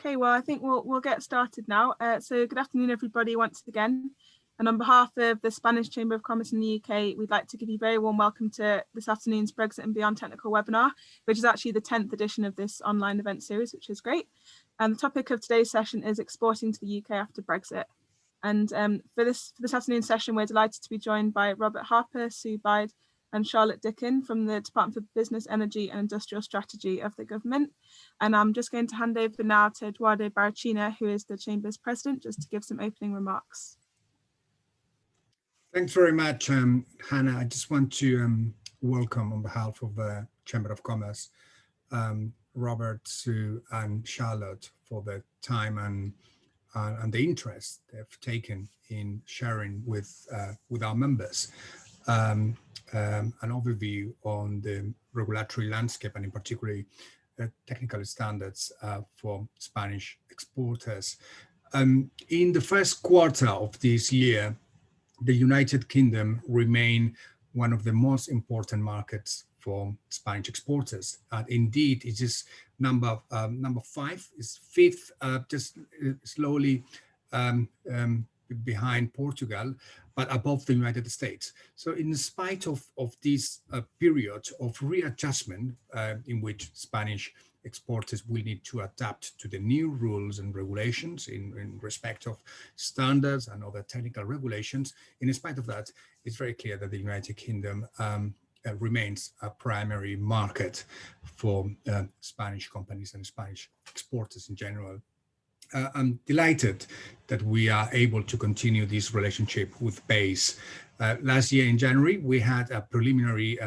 Okay, well, I think we'll get started now. So good afternoon, everybody, once again. And on behalf of the Spanish Chamber of Commerce in the UK, we'd like to give you a very warm welcome to this afternoon's Brexit and Beyond technical webinar, which is actually the 10th edition of this online event series, which is great. And the topic of today's session is exporting to the UK after Brexit. And for this afternoon's session, we're delighted to be joined by Robert Harper, Sue Bide, and Charlotte Dickin from the Department for Business, Energy and Industrial Strategy of the government. And I'm just going to hand over now to Eduardo Barachina, who is the Chamber's president, just to give some opening remarks. Thanks very much, Hannah. I just want to welcome on behalf of the Chamber of Commerce, Robert, Sue and Charlotte for the time and the interest they've taken in sharing with our members an overview on the regulatory landscape and in particular technical standards for Spanish exporters. In the first quarter of this year, the United Kingdom remain one of the most important markets for Spanish exporters. Indeed, it is number 5, is 5th, just slowly behind Portugal, but above the United States. So in spite of this period of readjustment in which Spanish exporters will need to adapt to the new rules and regulations in respect of standards and other technical regulations. In spite of that, it's very clear that the United Kingdom remains a primary market for Spanish companies and Spanish exporters in general. I'm delighted that we are able to continue this relationship with BEIS. Last year in January, we had a preliminary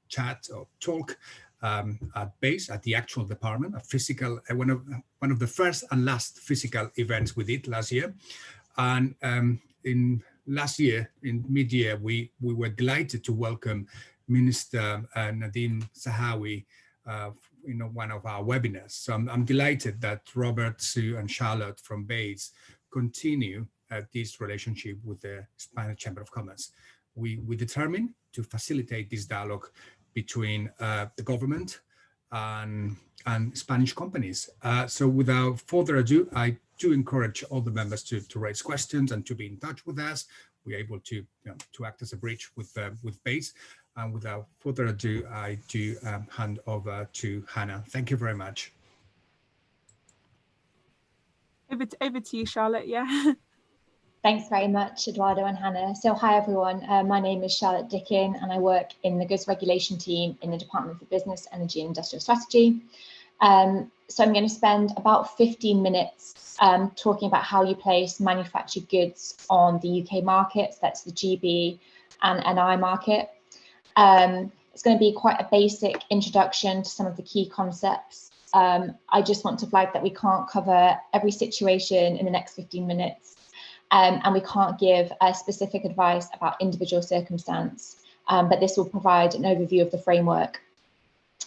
chat or talk at BEIS, at the actual department, a physical, one of the first and last physical events we did last year. And in mid-year, we were delighted to welcome Minister Nadine Zahawi, one of our webinars. So I'm delighted that Robert, Sue and Charlotte from BEIS continue this relationship with the Spanish Chamber of Commerce. We determined to facilitate this dialogue between the government and Spanish companies. So without further ado, I do encourage all the members to raise questions and to be in touch with us. We're able to act as a bridge with BEIS. And without further ado, I do hand over to Hannah. Thank you very much. Over to you, Charlotte, yeah. Thanks very much, Eduardo and Hannah. So hi, everyone. My name is Charlotte Dickin, and I work in the Goods Regulation team in the Department for Business, Energy and Industrial Strategy. So I'm going to spend about 15 minutes talking about how you place manufactured goods on the UK markets, that's the GB and NI market. It's going to be quite a basic introduction to some of the key concepts. I just want to flag that we can't cover every situation in the next 15 minutes. And we can't give specific advice about individual circumstance, but this will provide an overview of the framework.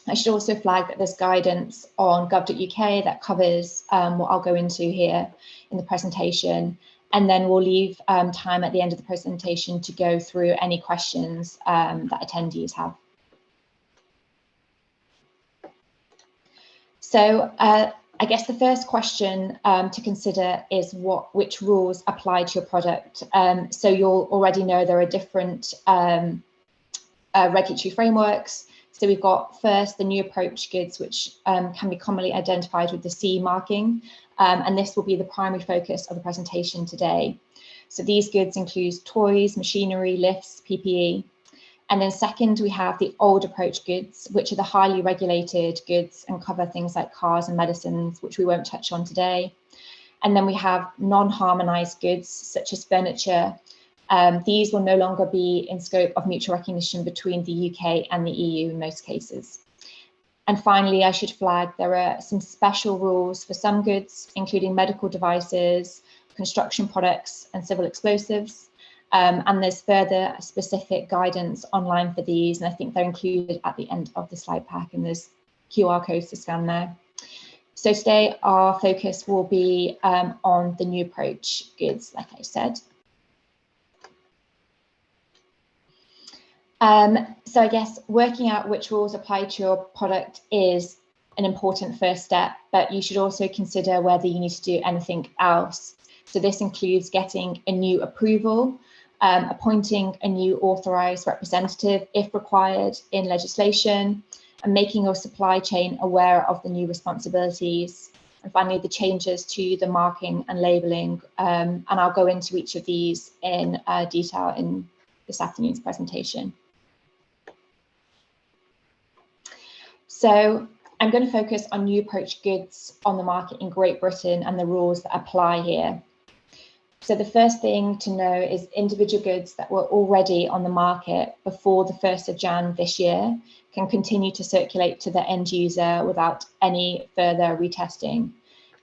I should also flag that there's guidance on gov.uk that covers what I'll go into here in the presentation, and then we'll leave time at the end of the presentation to go through any questions that attendees have. So I guess the first question to consider is which rules apply to your product. So you'll already know there are different regulatory frameworks. So we've got first the new approach goods, which can be commonly identified with the CE marking. And this will be the primary focus of the presentation today. So these goods include toys, machinery, lifts, PPE. And then second, we have the old approach goods, which are the highly regulated goods and cover things like cars and medicines, which we won't touch on today. And then we have non-harmonized goods, such as furniture. These will no longer be in scope of mutual recognition between the UK and the EU in most cases. And finally, I should flag there are some special rules for some goods, including medical devices, construction products, and civil explosives. And there's further specific guidance online for these, and I think they're included at the end of the slide pack, and there's QR codes to scan there. So today our focus will be on the new approach goods, like I said. So I guess working out which rules apply to your product is an important first step, but you should also consider whether you need to do anything else. So this includes getting a new approval, appointing a new authorised representative if required in legislation, and making your supply chain aware of the new responsibilities. And finally, the changes to the marking and labelling, and I'll go into each of these in detail in this afternoon's presentation. So I'm going to focus on new approach goods on the market in Great Britain and the rules that apply here. So the first thing to know is individual goods that were already on the market before the 1st of Jan this year can continue to circulate to the end user without any further retesting.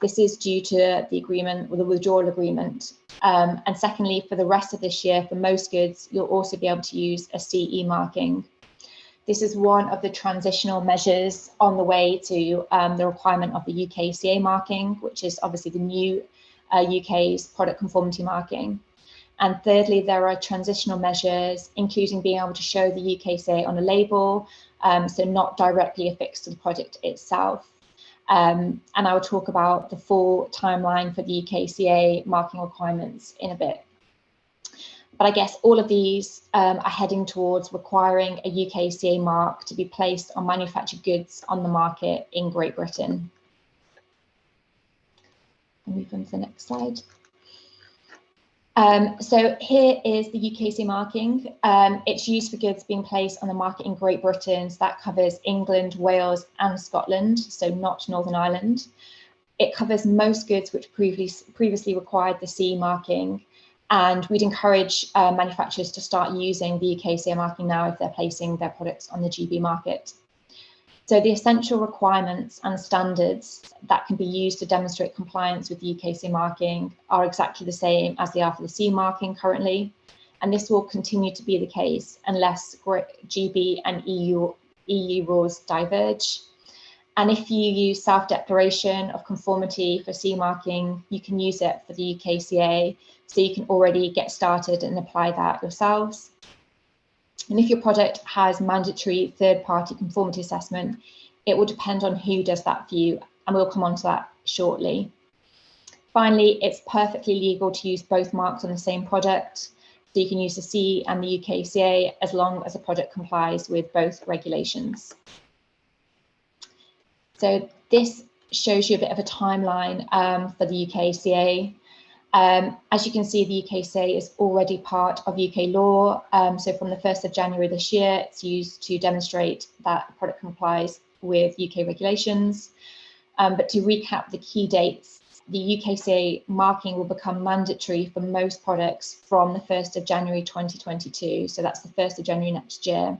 This is due to the agreement with the withdrawal agreement. And secondly, for the rest of this year, for most goods, you'll also be able to use a CE marking. This is one of the transitional measures on the way to the requirement of the Ukca marking, which is obviously the new UK's product conformity marking. And thirdly, there are transitional measures, including being able to show the Ukca on a label, so not directly affixed to the product itself. And I will talk about the full timeline for the Ukca marking requirements in a bit. But I guess all of these are heading towards requiring a Ukca mark to be placed on manufactured goods on the market in Great Britain. I'll move on to the next slide. So here is the Ukca marking. It's used for goods being placed on the market in Great Britain. So that covers England, Wales and Scotland, so not Northern Ireland. It covers most goods which previously required the CE marking. And we'd encourage manufacturers to start using the Ukca marking now if they're placing their products on the GB market. So the essential requirements and standards that can be used to demonstrate compliance with the Ukca marking are exactly the same as they are for the CE marking currently. And this will continue to be the case unless GB and EU rules diverge. And if you use self-declaration of conformity for CE marking, you can use it for the Ukca, so you can already get started and apply that yourselves. And if your product has mandatory third-party conformity assessment, it will depend on who does that for you, and we'll come on to that shortly. Finally, it's perfectly legal to use both marks on the same product, so you can use the CE and the Ukca as long as the product complies with both regulations. So this shows you a bit of a timeline for the Ukca. As you can see, the Ukca is already part of UK law. So from the 1st of January this year, it's used to demonstrate that the product complies with UK regulations. But to recap the key dates, the Ukca marking will become mandatory for most products from the 1st of January 2022. So that's the 1st of January next year.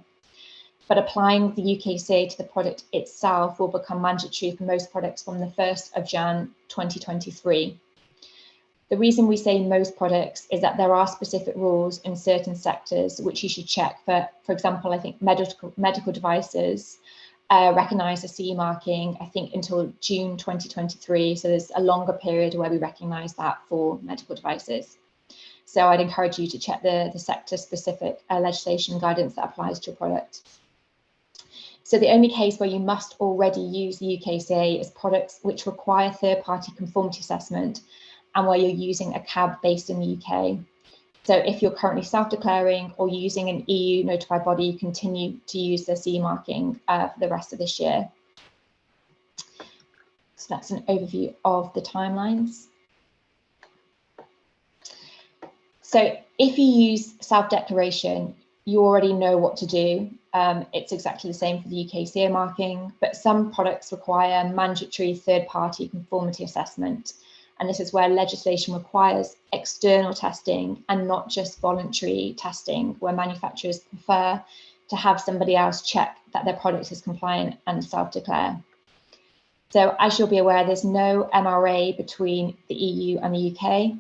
But applying the Ukca to the product itself will become mandatory for most products from the 1st of Jan 2023. The reason we say most products is that there are specific rules in certain sectors which you should check. For example, I think medical devices recognise the CE marking, I think, until June 2023. So there's a longer period where we recognise that for medical devices. So I'd encourage you to check the sector-specific legislation guidance that applies to your product. So the only case where you must already use the Ukca is products which require third-party conformity assessment and where you're using a CAB based in the UK. So if you're currently self-declaring or using an EU notified body, continue to use the CE marking for the rest of this year. So that's an overview of the timelines. So if you use self-declaration, you already know what to do. It's exactly the same for the Ukca marking, but some products require mandatory third-party conformity assessment. And this is where legislation requires external testing and not just voluntary testing, where manufacturers prefer to have somebody else check that their product is compliant and self-declare. So as you'll be aware, there's no MRA between the EU and the UK.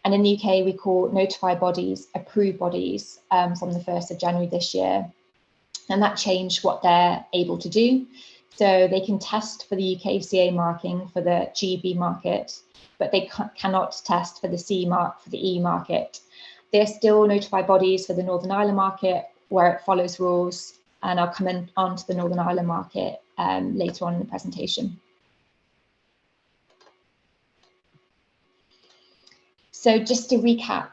And in the UK, we call notified bodies approved bodies from the 1st of January this year. And that changed what they're able to do. So they can test for the Ukca marking for the GB market, but they cannot test for the CE mark for the EU market. They're still notified bodies for the Northern Ireland market, where it follows rules, and I'll come on to the Northern Ireland market later on in the presentation. So just to recap,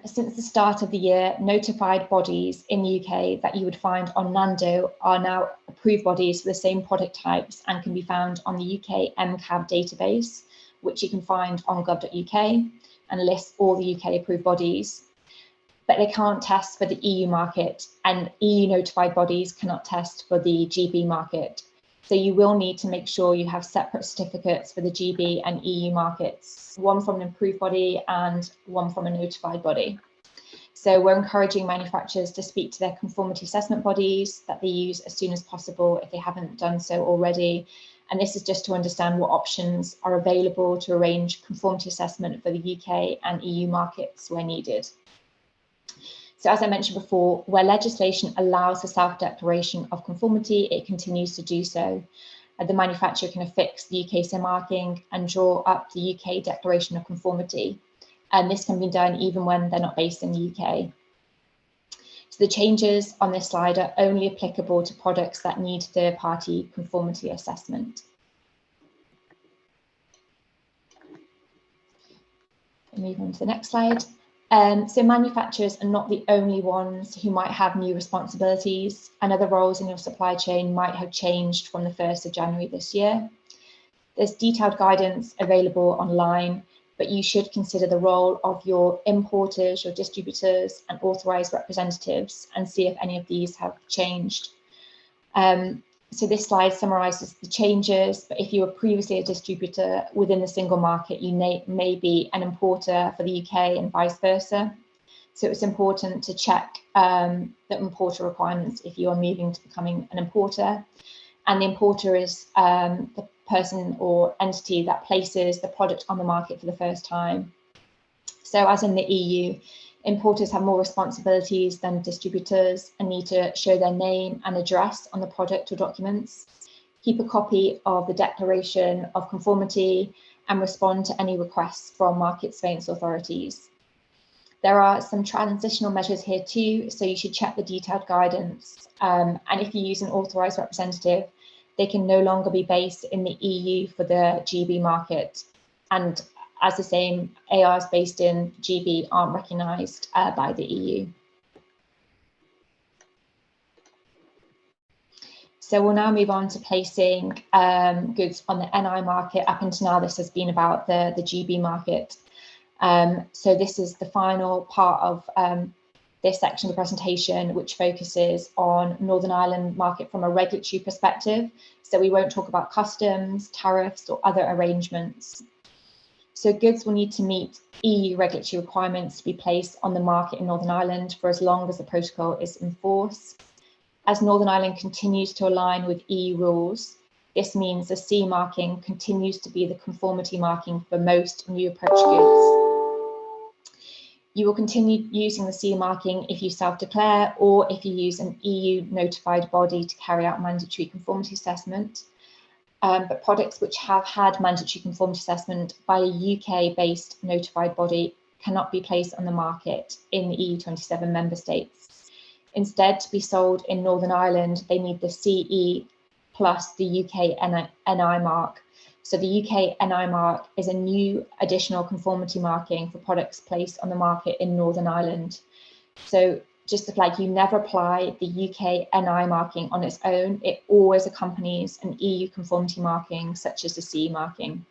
since the start of the year, notified bodies in the UK that you would find on Nando are now approved bodies for the same product types and can be found on the UK MCAB database, which you can find on gov.uk and lists all the UK approved bodies. But they can't test for the EU market, and EU notified bodies cannot test for the GB market. So you will need to make sure you have separate certificates for the GB and EU markets, one from an approved body and one from a notified body. So we're encouraging manufacturers to speak to their conformity assessment bodies that they use as soon as possible if they haven't done so already. And this is just to understand what options are available to arrange conformity assessment for the UK and EU markets where needed. So as I mentioned before, where legislation allows the self-declaration of conformity, it continues to do so. The manufacturer can affix the Ukc marking and draw up the UK declaration of conformity. And this can be done even when they're not based in the UK. So the changes on this slide are only applicable to products that need third-party conformity assessment. Move on to the next slide. So manufacturers are not the only ones who might have new responsibilities, and other roles in your supply chain might have changed from the 1st of January this year. There's detailed guidance available online, but you should consider the role of your importers, your distributors, and authorised representatives and see if any of these have changed. So this slide summarises the changes, but if you were previously a distributor within the single market, you may be an importer for the UK and vice versa. So it's important to check the importer requirements if you are moving to becoming an importer. And the importer is the person or entity that places the product on the market for the first time. So as in the EU, importers have more responsibilities than distributors and need to show their name and address on the product or documents, keep a copy of the declaration of conformity, and respond to any requests from market surveillance authorities. There are some transitional measures here too, so you should check the detailed guidance. And if you use an authorised representative, they can no longer be based in the EU for the GB market. And as the same, ARs based in GB aren't recognised by the EU. So we'll now move on to placing goods on the NI market. Up until now, this has been about the GB market. So this is the final part of this section of the presentation, which focuses on Northern Ireland market from a regulatory perspective. So we won't talk about customs, tariffs, or other arrangements. So goods will need to meet EU regulatory requirements to be placed on the market in Northern Ireland for as long as the protocol is in force. As Northern Ireland continues to align with EU rules, this means the CE marking continues to be the conformity marking for most new approach goods. You will continue using the CE marking if you self-declare or if you use an EU notified body to carry out mandatory conformity assessment. But products which have had mandatory conformity assessment by a UK-based notified body cannot be placed on the market in the EU 27 member states. Instead, to be sold in Northern Ireland, they need the CE plus the UK NI mark. So the UK NI mark is a new additional conformity marking for products placed on the market in Northern Ireland. So just to flag, you never apply the UK NI marking on its own. It always accompanies an EU conformity marking, such as the CE marking.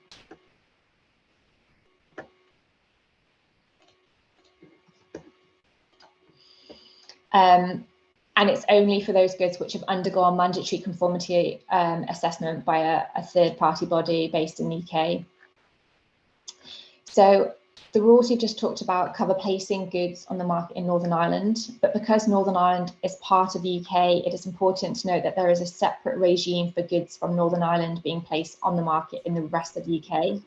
And it's only for those goods which have undergone mandatory conformity assessment by a third-party body based in the UK. So the rules you've just talked about cover placing goods on the market in Northern Ireland, but because Northern Ireland is part of the UK, it is important to note that there is a separate regime for goods from Northern Ireland being placed on the market in the rest of the UK,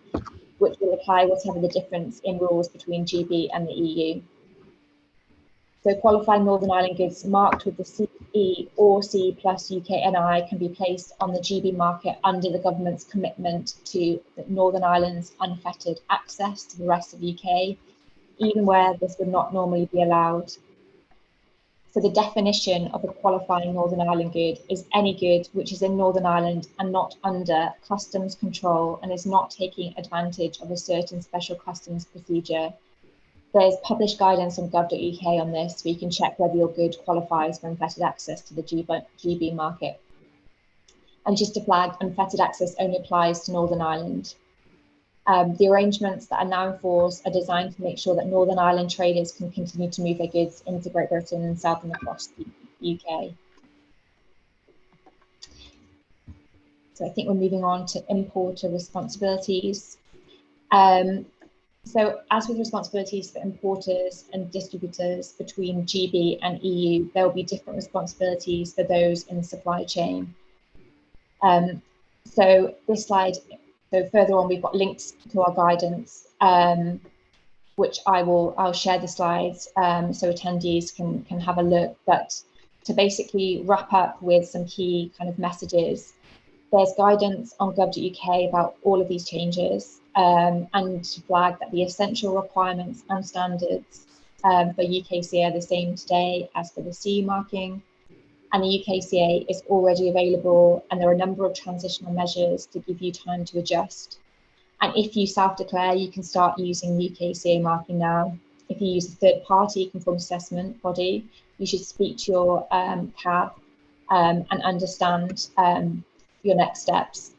which will apply whatever the difference in rules between GB and the EU. So qualified Northern Ireland goods marked with the CE or C plus UK NI can be placed on the GB market under the government's commitment to Northern Ireland's unfettered access to the rest of the UK, even where this would not normally be allowed. So the definition of a qualifying Northern Ireland good is any good which is in Northern Ireland and not under customs control and is not taking advantage of a certain special customs procedure. There's published guidance on gov.uk on this, so you can check whether your good qualifies for unfettered access to the GB market. And just to flag, unfettered access only applies to Northern Ireland. The arrangements that are now in force are designed to make sure that Northern Ireland traders can continue to move their goods into Great Britain and south and across the UK. So I think we're moving on to importer responsibilities. So as with responsibilities for importers and distributors between GB and EU, there will be different responsibilities for those in the supply chain. So this slide, so further on, we've got links to our guidance, which I'll share the slides so attendees can have a look. But to basically wrap up with some key kind of messages, there's guidance on gov.uk about all of these changes, and to flag that the essential requirements and standards for UKCA are the same today as for the CE marking. And the UKCA is already available, and there are a number of transitional measures to give you time to adjust. And if you self-declare, you can start using UKCA marking now. If you use a third-party conformity assessment body, you should speak to your CAB and understand your next steps.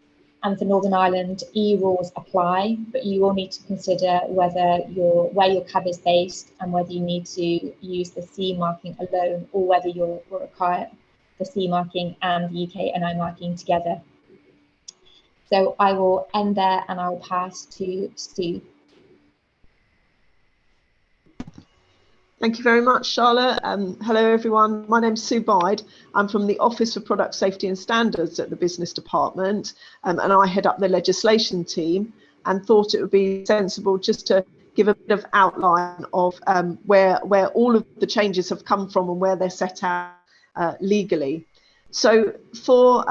And for Northern Ireland, EU rules apply, but you will need to consider where your CAB is based and whether you need to use the CE marking alone or whether you'll require the CE marking and the UK NI marking together. So I will end there and I will pass to Sue. Thank you very much, Charlotte. Hello, everyone. My name's Sue Bide. I'm from the Office for Product Safety and Standards at the Business Department, and I head up the legislation team, and thought it would be sensible just to give a bit of outline of where all of the changes have come from and where they're set out legally. So for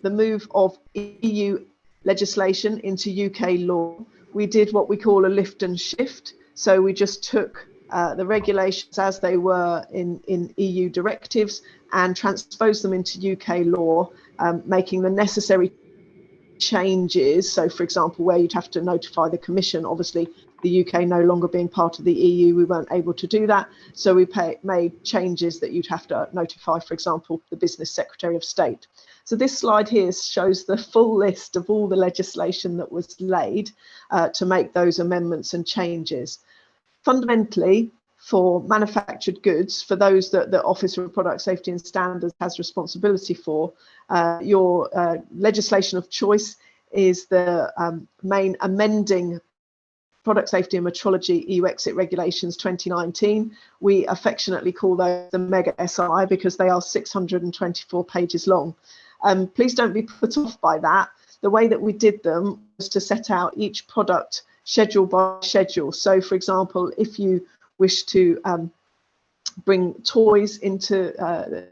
the move of EU legislation into UK law, we did what we call a lift and shift. So we just took the regulations as they were in EU directives and transposed them into UK law, making the necessary changes. So, for example, where you'd have to notify the Commission, obviously the UK no longer being part of the EU, we weren't able to do that. So we made changes that you'd have to notify, for example, the Business Secretary of State. So this slide here shows the full list of all the legislation that was laid to make those amendments and changes. Fundamentally, for manufactured goods, for those that the Office for Product Safety and Standards has responsibility for, your legislation of choice is the main amending Product Safety and Metrology EU Exit Regulations 2019. We affectionately call those the Mega SI because they are 624 pages long. Please don't be put off by that. The way that we did them was to set out each product schedule by schedule. So, for example, if you wish to bring toys into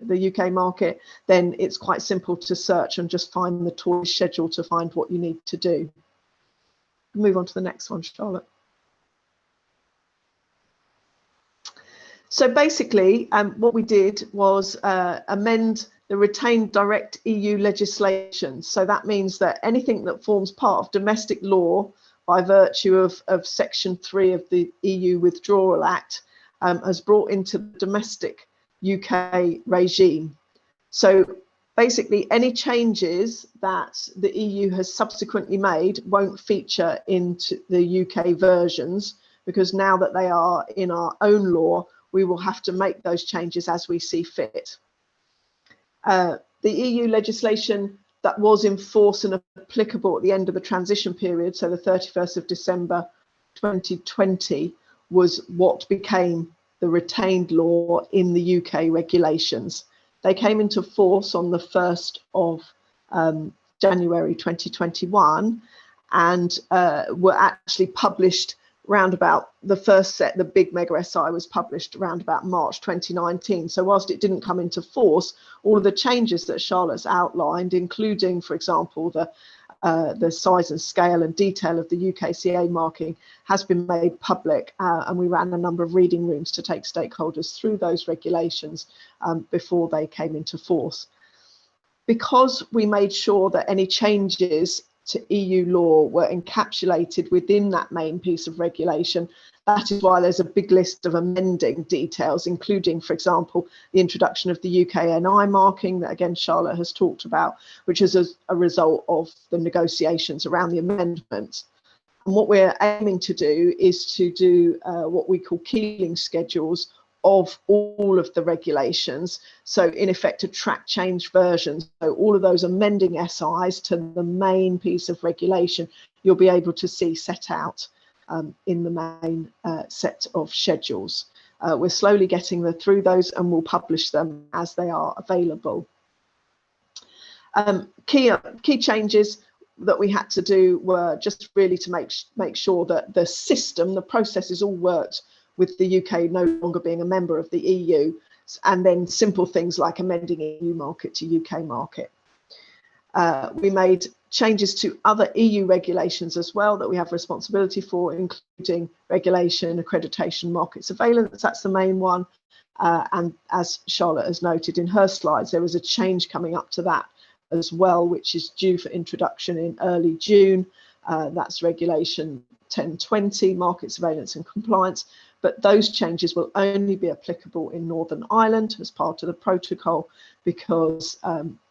the UK market, then it's quite simple to search and just find the toy schedule to find what you need to do. Move on to the next one, Charlotte. So basically, what we did was amend the retained direct EU legislation. So that means that anything that forms part of domestic law by virtue of Section 3 of the EU Withdrawal Act has brought into the domestic UK regime. So basically, any changes that the EU has subsequently made won't feature into the UK versions, because now that they are in our own law, we will have to make those changes as we see fit. The EU legislation that was in force and applicable at the end of the transition period, so the 31st of December 2020, was what became the retained law in the UK regulations. They came into force on the 1st of January 2021 and were actually published round about the first set. The big Mega SI was published around about March 2019. So whilst it didn't come into force, all of the changes that Charlotte's outlined, including, for example, the the size and scale and detail of the UKCA marking has been made public, and we ran a number of reading rooms to take stakeholders through those regulations before they came into force. Because we made sure that any changes to EU law were encapsulated within that main piece of regulation, that is why there's a big list of amending details, including, for example, the introduction of the UKNI marking that, again, Charlotte has talked about, which is a result of the negotiations around the amendment. And what we're aiming to do is to do what we call keeling schedules of all of the regulations. So in effect, a track change version. So all of those amending SIs to the main piece of regulation, you'll be able to see set out in the main set of schedules. We're slowly getting through those, and we'll publish them as they are available. Key changes that we had to do were just really to make sure that the system, the processes all worked with the UK no longer being a member of the EU, and then simple things like amending EU market to UK market. We made changes to other EU regulations as well that we have responsibility for, including regulation, accreditation, market surveillance. That's the main one. And as Charlotte has noted in her slides, there was a change coming up to that as well, which is due for introduction in early June. That's regulation 1020, market surveillance and compliance. But those changes will only be applicable in Northern Ireland as part of the protocol, because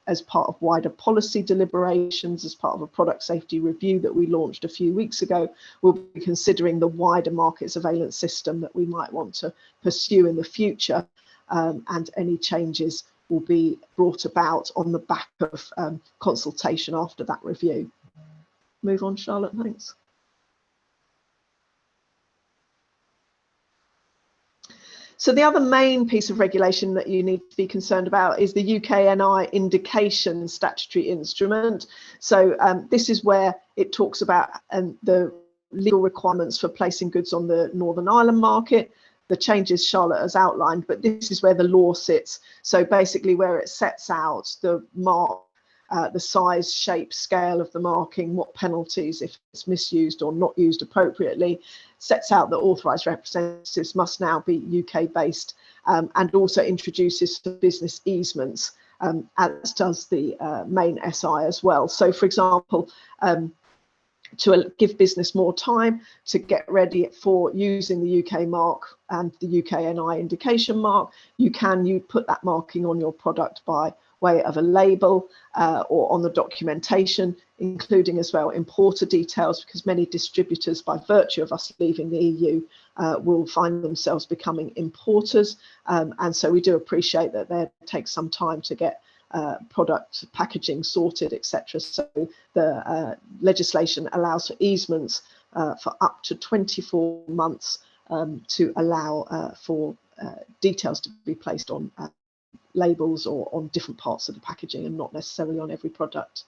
as part of wider policy deliberations, as part of a product safety review that we launched a few weeks ago, we'll be considering the wider market surveillance system that we might want to pursue in the future, and any changes will be brought about on the back of consultation after that review. Move on, Charlotte, thanks. So the other main piece of regulation that you need to be concerned about is the UKNI indication statutory instrument. So this is where it talks about the legal requirements for placing goods on the Northern Ireland market, the changes Charlotte has outlined, but this is where the law sits. So basically where it sets out the mark, the size, shape, scale of the marking, what penalties if it's misused or not used appropriately, sets out that authorised representatives must now be UK based, and also introduces business easements, as does the main SI as well. So for example, to give business more time to get ready for using the UK mark and the UKNI indication mark, you put that marking on your product by way of a label or on the documentation, including as well importer details, because many distributors, by virtue of us leaving the EU, will find themselves becoming importers. And so we do appreciate that there takes some time to get product packaging sorted, etc. So the legislation allows for easements for up to 24 months to allow for details to be placed on labels or on different parts of the packaging and not necessarily on every product.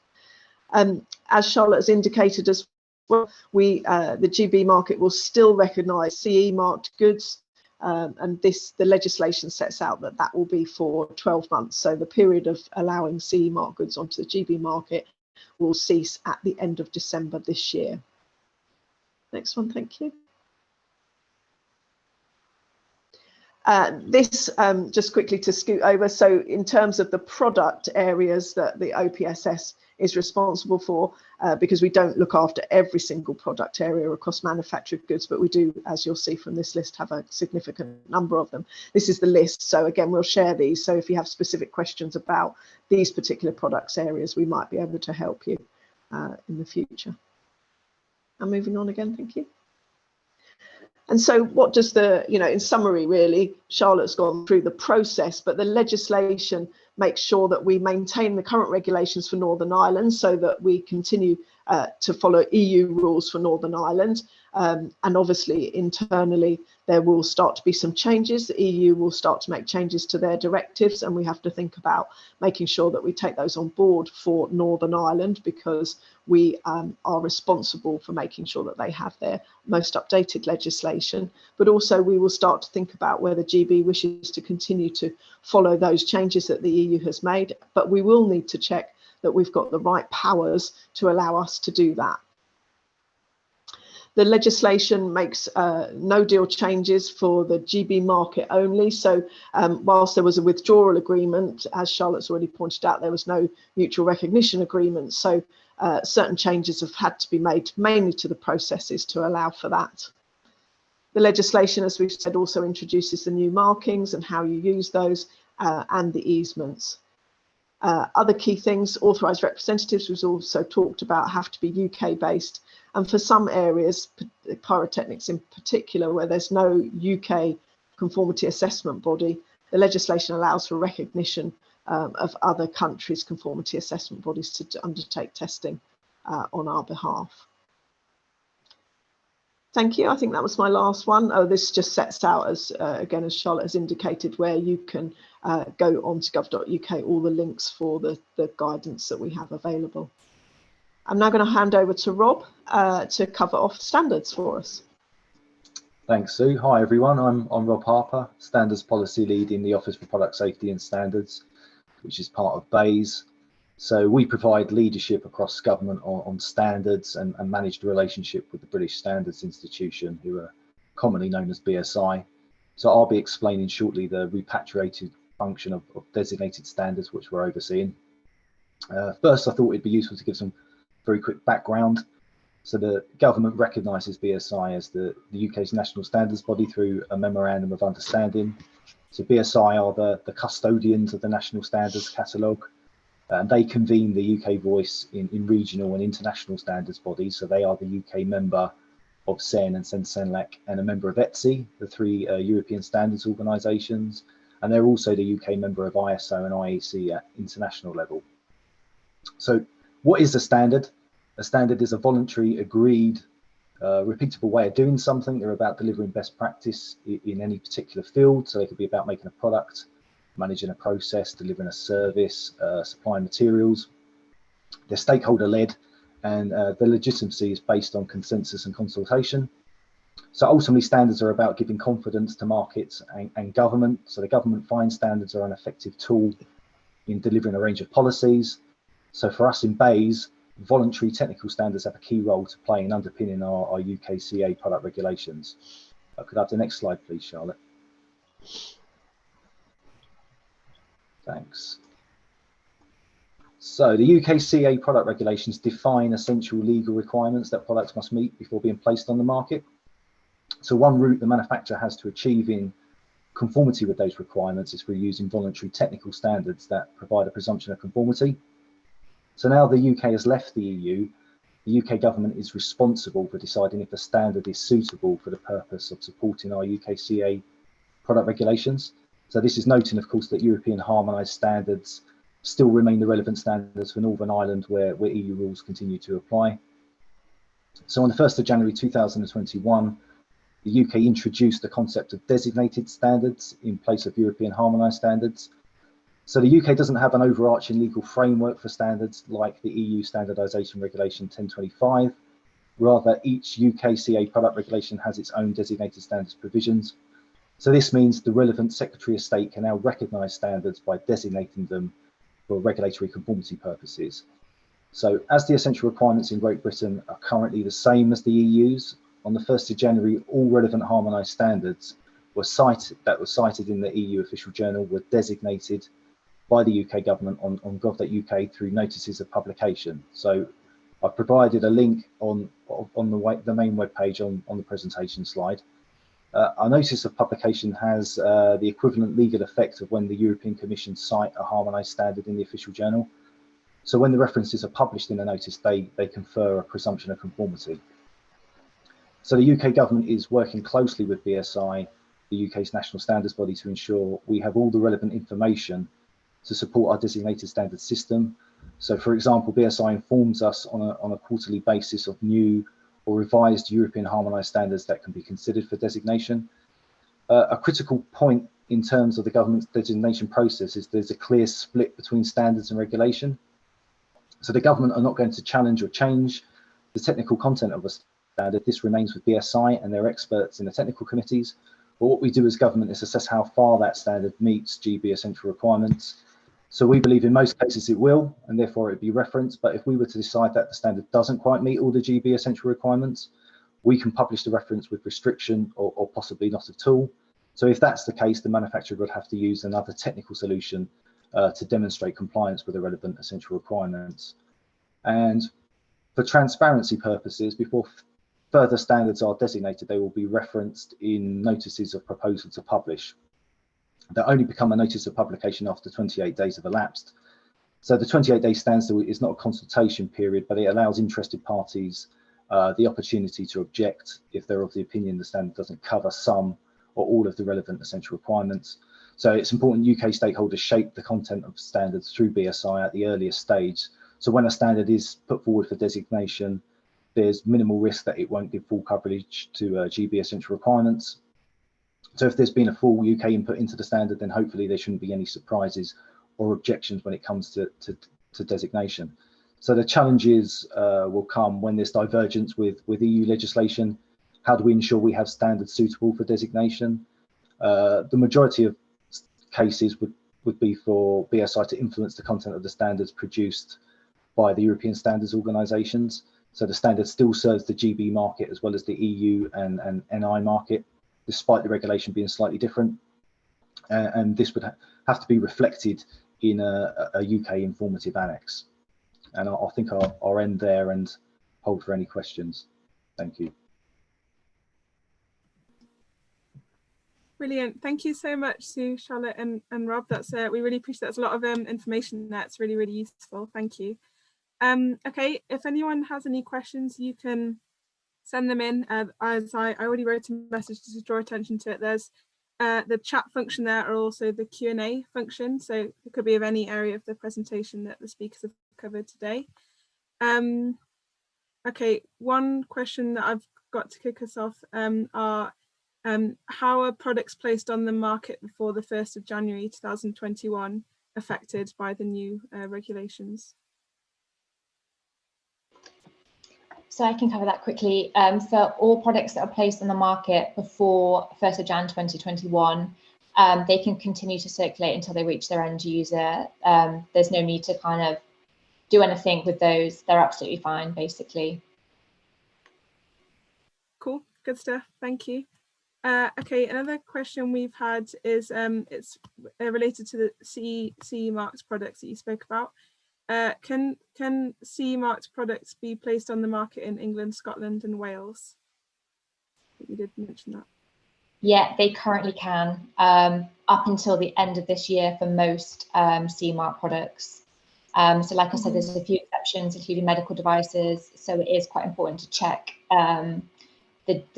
As Charlotte has indicated as well, the GB market will still recognise CE marked goods, and the legislation sets out that will be for 12 months. So the period of allowing CE marked goods onto the GB market will cease at the end of December this year. Next one, thank you. This, just quickly to scoot over, so in terms of the product areas that the OPSS is responsible for, because we don't look after every single product area across manufactured goods, but we do, as you'll see from this list, have a significant number of them. This is the list, so again, we'll share these, so if you have specific questions about these particular products areas, we might be able to help you in the future. And moving on again, thank you. And so what does in summary, really, Charlotte's gone through the process, but the legislation makes sure that we maintain the current regulations for Northern Ireland so that we continue to follow EU rules for Northern Ireland. And obviously, internally, there will start to be some changes. The EU will start to make changes to their directives, and we have to think about making sure that we take those on board for Northern Ireland, because we are responsible for making sure that they have their most updated legislation. But also we will start to think about whether GB wishes to continue to follow those changes that the EU has made. But we will need to check that we've got the right powers to allow us to do that. The legislation makes no deal changes for the GB market only. So whilst there was a withdrawal agreement, as Charlotte's already pointed out, there was no mutual recognition agreement. So certain changes have had to be made mainly to the processes to allow for that. The legislation, as we've said, also introduces the new markings and how you use those and the easements. Other key things, authorised representatives, we've also talked about, have to be UK based. And for some areas, pyrotechnics in particular, where there's no UK conformity assessment body, the legislation allows for recognition of other countries' conformity assessment bodies to undertake testing on our behalf. Thank you. I think that was my last one. Oh, this just sets out, as again, as Charlotte has indicated, where you can go on to gov.uk, all the links for the guidance that we have available. I'm now going to hand over to Rob to cover off standards for us. Thanks, Sue. Hi, everyone. I'm Rob Harper, Standards Policy Lead in the Office for Product Safety and Standards, which is part of BEIS. So we provide leadership across government on standards and manage the relationship with the British Standards Institution, who are commonly known as BSI. So I'll be explaining shortly the repatriated function of designated standards, which we're overseeing. First, I thought it'd be useful to give some very quick background. So the government recognises BSI as the UK's national standards body through a memorandum of understanding. So BSI are the custodians of the national standards catalogue, and they convene the UK voice in regional and international standards bodies. So they are the UK member of CEN and CEN-CENELEC and a member of ETSI, the three European standards organisations, and they're also the UK member of ISO and IEC at international level. So what is a standard? A standard is a voluntary, agreed, repeatable way of doing something. They're about delivering best practice in any particular field. So they could be about making a product, managing a process, delivering a service, supplying materials. They're stakeholder led, and the legitimacy is based on consensus and consultation. So ultimately, standards are about giving confidence to markets and government. So the government finds standards are an effective tool in delivering a range of policies. So for us in BEIS, voluntary technical standards have a key role to play in underpinning our UKCA product regulations. Could I have the next slide, please, Charlotte? Thanks. So the UKCA product regulations define essential legal requirements that products must meet before being placed on the market. So one route the manufacturer has to achieving conformity with those requirements is through using voluntary technical standards that provide a presumption of conformity. So now the UK has left the EU, the UK government is responsible for deciding if a standard is suitable for the purpose of supporting our UKCA product regulations. So this is noting, of course, that European harmonised standards still remain the relevant standards for Northern Ireland, where EU rules continue to apply. So on the 1st of January 2021, the UK introduced the concept of designated standards in place of European harmonised standards. So the UK doesn't have an overarching legal framework for standards like the EU Standardisation Regulation 1025. Rather, each UKCA product regulation has its own designated standards provisions. So this means the relevant Secretary of State can now recognise standards by designating them for regulatory conformity purposes. So as the essential requirements in Great Britain are currently the same as the EU's, on the 1st of January, all relevant harmonised standards were cited in the EU official journal were designated by the UK government on gov.uk through notices of publication. So I've provided a link on the main web page on the presentation slide. Our notice of publication has the equivalent legal effect of when the European Commission cite a harmonised standard in the official journal. So when the references are published in the notice, they confer a presumption of conformity. So the UK government is working closely with BSI, the UK's national standards body, to ensure we have all the relevant information to support our designated standards system. So for example, BSI informs us on a quarterly basis of new or revised European harmonised standards that can be considered for designation. A critical point in terms of the government's designation process is there's a clear split between standards and regulation. So the government are not going to challenge or change the technical content of a standard. This remains with BSI and their experts in the technical committees. But what we do as government is assess how far that standard meets GB essential requirements. So we believe in most cases it will, and therefore it would be referenced. But if we were to decide that the standard doesn't quite meet all the GB essential requirements, we can publish the reference with restriction or possibly not at all. So if that's the case, the manufacturer would have to use another technical solution to demonstrate compliance with the relevant essential requirements. And for transparency purposes, before further standards are designated, they will be referenced in notices of proposal to publish. They only become a notice of publication after 28 days have elapsed. So the 28-day standstill is not a consultation period, but it allows interested parties the opportunity to object if they're of the opinion the standard doesn't cover some or all of the relevant essential requirements. So it's important UK stakeholders shape the content of standards through BSI at the earliest stage. So when a standard is put forward for designation, there's minimal risk that it won't give full coverage to GB essential requirements. So if there's been a full UK input into the standard, then hopefully there shouldn't be any surprises or objections when it comes to designation. So the challenges will come when there's divergence with EU legislation. How do we ensure we have standards suitable for designation? The majority of cases would be for BSI to influence the content of the standards produced by the European standards organisations. So the standard still serves the GB market as well as the EU and NI market, despite the regulation being slightly different. And this would have to be reflected in a UK informative annex. And I think I'll end there and hold for any questions. Thank you. Brilliant. Thank you so much, Sue, Charlotte and Rob. That's we really appreciate that's a lot of information there. It's really, really useful. Thank you. Okay, if anyone has any questions, you can send them in. As I already wrote a message to draw attention to it. There's the chat function there, or also the Q&A function. So it could be of any area of the presentation that the speakers have covered today. Okay, one question that I've got to kick us off are how are products placed on the market before the 1st of January 2021 affected by the new regulations? So I can cover that quickly. For all products that are placed on the market before 1st of Jan 2021, they can continue to circulate until they reach their end user. There's no need to kind of do anything with those. They're absolutely fine, basically. Cool, good stuff. Thank you. Okay, another question we've had is it's related to the CE marked products that you spoke about. Can CE marked products be placed on the market in England, Scotland, and Wales? I think you did mention that. Yeah, they currently can, up until the end of this year for most CE marked products. So like I said, there's a few exceptions, including medical devices. So it is quite important to check the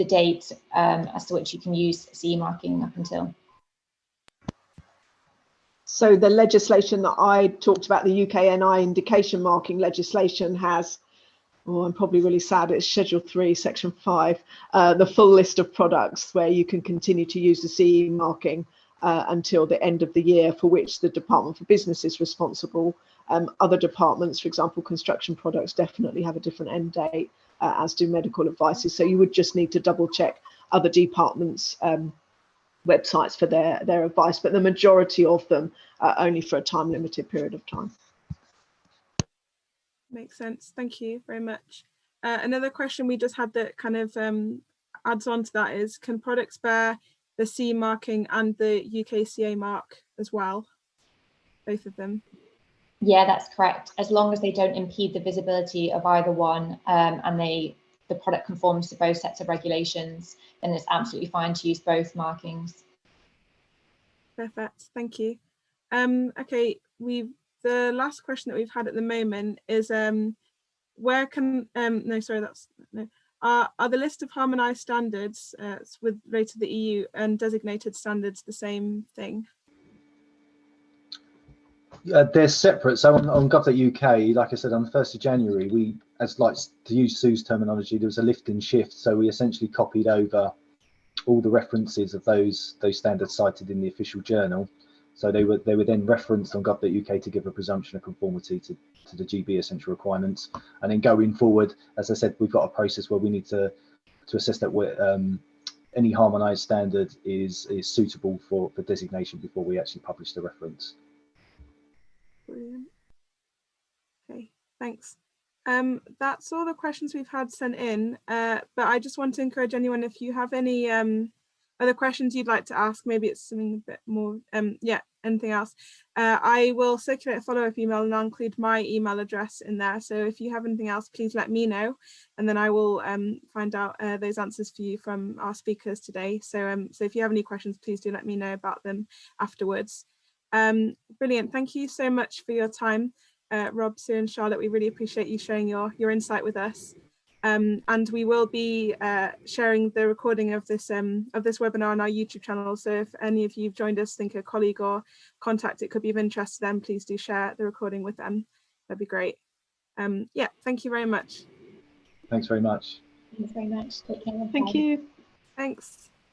date as to which you can use CE marking up until. So the legislation that I talked about, the UK NI indication marking legislation has, oh, I'm probably really sad, it's Schedule 3, Section 5, the full list of products where you can continue to use the CE marking until the end of the year, for which the Department for Business is responsible. Other departments, for example, construction products, definitely have a different end date, as do medical devices. So you would just need to double check other departments' websites for their advice, but the majority of them are only for a time limited period of time. Makes sense. Thank you very much. Another question we just had that kind of adds on to that is, can products bear the CE marking and the UKCA mark as well? Both of them? Yeah, that's correct. As long as they don't impede the visibility of either one and the product conforms to both sets of regulations, then it's absolutely fine to use both markings. Perfect, thank you. Okay, the last question that we've had at the moment is where can are the list of harmonised standards with related to the EU and designated standards the same thing? They're separate. So on gov.uk, like I said, on the 1st of January, we, as like to use Sue's terminology, there was a lift and shift. So we essentially copied over all the references of those standards cited in the official journal. So they were then referenced on gov.uk to give a presumption of conformity to the GB essential requirements. And then going forward, as I said, we've got a process where we need to assess that any harmonised standard is suitable for designation before we actually publish the reference. Brilliant. Okay, thanks. That's all the questions we've had sent in, but I just want to encourage anyone, if you have any other questions you'd like to ask, maybe it's something a bit more, yeah, anything else, I will circulate a follow-up email and I'll include my email address in there. So if you have anything else, please let me know, and then I will find out those answers for you from our speakers today. So, so if you have any questions, please do let me know about them afterwards. Brilliant, thank you so much for your time. Rob, Sue and Charlotte, we really appreciate you sharing your insight with us. And we will be sharing the recording of this webinar on our YouTube channel. So if any of you have joined us, think a colleague or contact it could be of interest to them, please do share the recording with them. That'd be great. Yeah, thank you very much. Thanks very much. Thanks very much. Take care. Thank you. Thanks.